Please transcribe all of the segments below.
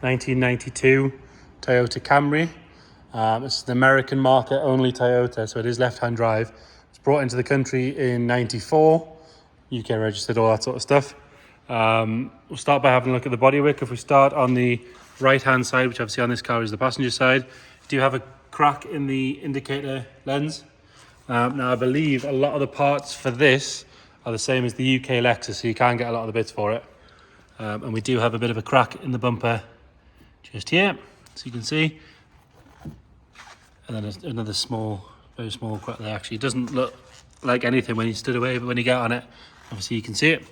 1992 Toyota Camry. It's an American market only Toyota, so it is left-hand drive. It's brought into the country in 94, UK registered, all that sort of stuff. We'll start by having a look at the bodywork. If we start on the right-hand side, which obviously on this car is the passenger side, you do have a crack in the indicator lens. Now I believe a lot of the parts for this are the same as the UK Lexus, so you can get a lot of the bits for it. And we do have a bit of a crack in the bumper just here, so you can see. And then there's another small, very small crack there. Actually, it doesn't look like anything when you stood away, but when you get on it, obviously you can see it.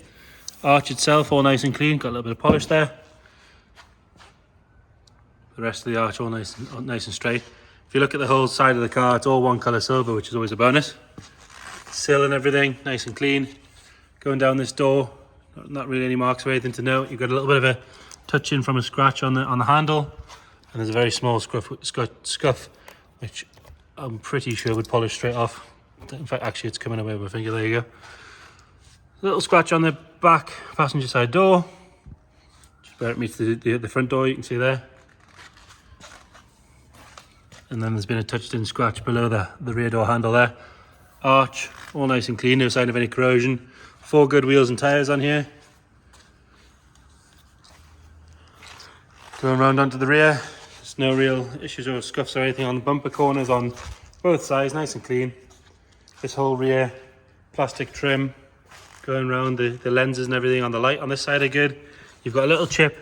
Arch itself all nice and clean, got a little bit of polish there. The rest of the arch all nice and straight. If you look at the whole side of the car, it's all one colour silver, which is always a bonus. Sill and everything, nice and clean. Going down this door, not really any marks or anything to note. You've got a little bit of a touch in from a scratch on the handle, and there's a very small scuff, which I'm pretty sure would polish straight off. In fact, actually, it's coming away with my finger. There you go. A little scratch on the back passenger side door. Just where it meets the front door, you can see there. And then there's been a touched in scratch below the rear door handle there. Arch, all nice and clean, no sign of any corrosion. 4 good wheels and tyres on here. Going round onto the rear, there's no real issues or scuffs or anything on the bumper corners on both sides, nice and clean. This whole rear plastic trim going around the lenses and everything on the light on this side are good. You've got a little chip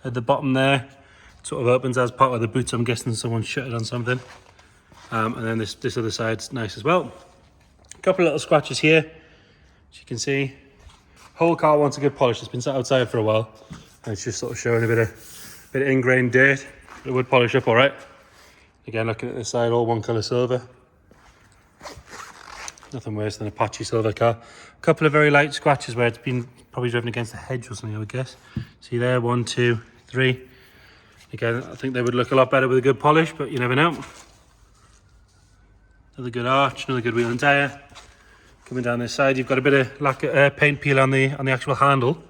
at the bottom there. It sort of opens as part of the boot, so I'm guessing someone shut it on something. And then this other side's nice as well. A couple of little scratches here, as you can see. Whole car wants a good polish. It's been sat outside for a while, and it's just sort of showing a bit of ingrained dirt. It would polish up all right. Again, looking at this side, all one colour silver. Nothing worse than a patchy silver car. A couple of very light scratches where it's been probably driven against a hedge or something, I would guess. See there, 1, 2, 3. Again, I think they would look a lot better with a good polish, but you never know. Another good arch, another good wheel and tyre. Coming down this side, you've got a bit of paint peel on the actual handle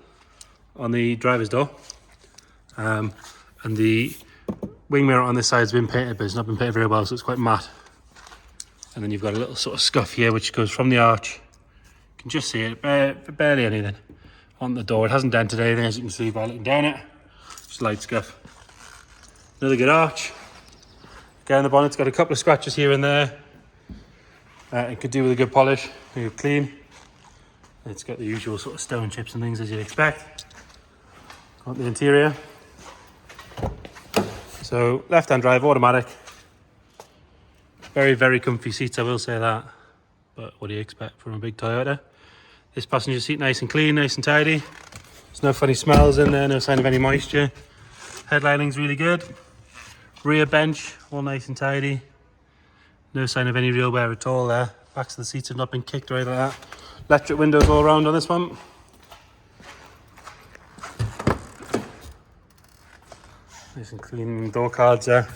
on the driver's door. And the wing mirror on this side has been painted, but it's not been painted very well, so it's quite matte. And then you've got a little sort of scuff here, which goes from the arch. You can just see it, barely anything on the door. It hasn't dented anything, as you can see by looking down it. Just light scuff. Another good arch. Again, the bonnet's got a couple of scratches here and there. It could do with a good polish, a good clean. It's got the usual sort of stone chips and things as you'd expect. On the interior. So left-hand drive, automatic. Very, very comfy seats, I will say that. But what do you expect from a big Toyota? This passenger seat nice and clean, nice and tidy. There's no funny smells in there, no sign of any moisture. Headlining's really good. Rear bench, all nice and tidy. No sign of any real wear at all there. Backs of the seats have not been kicked or anything like that. Electric windows all around on this one. Nice and clean door cards there.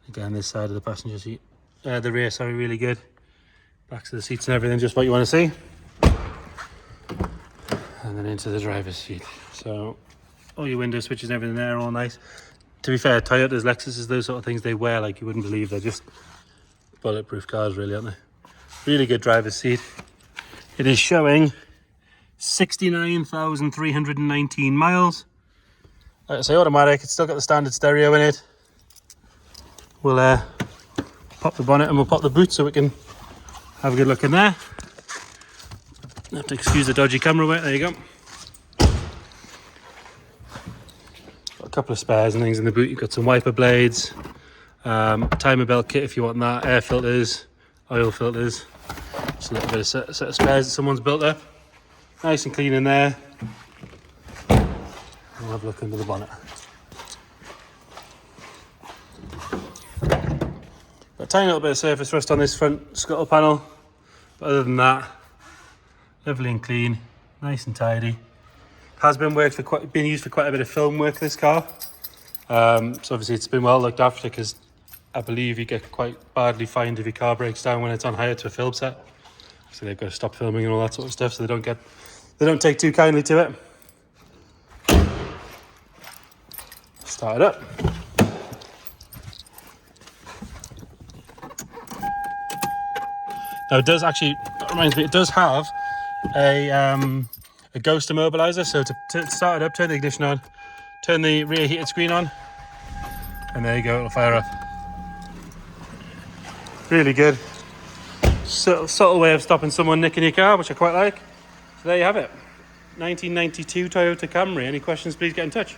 Again, this side of the passenger seat, the rear, sorry, really good. Backs of the seats and everything, just what you want to see. And then into the driver's seat. So all your window switches and everything there, all nice. To be fair, Toyotas, Lexuses, those sort of things, they wear like you wouldn't believe. They're just bulletproof cars, really, aren't they? Really good driver's seat. It is showing 69,319 miles. Like I say, automatic. It's still got the standard stereo in it. We'll pop the bonnet and we'll pop the boot so we can have a good look in there. Have to excuse the dodgy camera weight. There you go. Got a couple of spares and things in the boot. You've got some wiper blades, timer belt kit if you want that, air filters, oil filters. Just a little bit of set of spares that someone's built up. Nice and clean in there. We'll have a look under the bonnet. Got a tiny little bit of surface rust on this front scuttle panel, but other than that, lovely and clean, nice and tidy. Has been used for quite a bit of film work, this car. So obviously it's been well looked after, because I believe you get quite badly fined if your car breaks down when it's on hire to a film set. So they've got to stop filming and all that sort of stuff, so they don't take too kindly to it. Start it up. Now it does actually, that reminds me, it does have a ghost immobilizer. So to start it up, turn the ignition on, turn the rear heated screen on, and there you go, it'll fire up. Really good. Subtle way of stopping someone nicking your car, which I quite like. So there you have it. 1992 Toyota Camry. Any questions, please get in touch.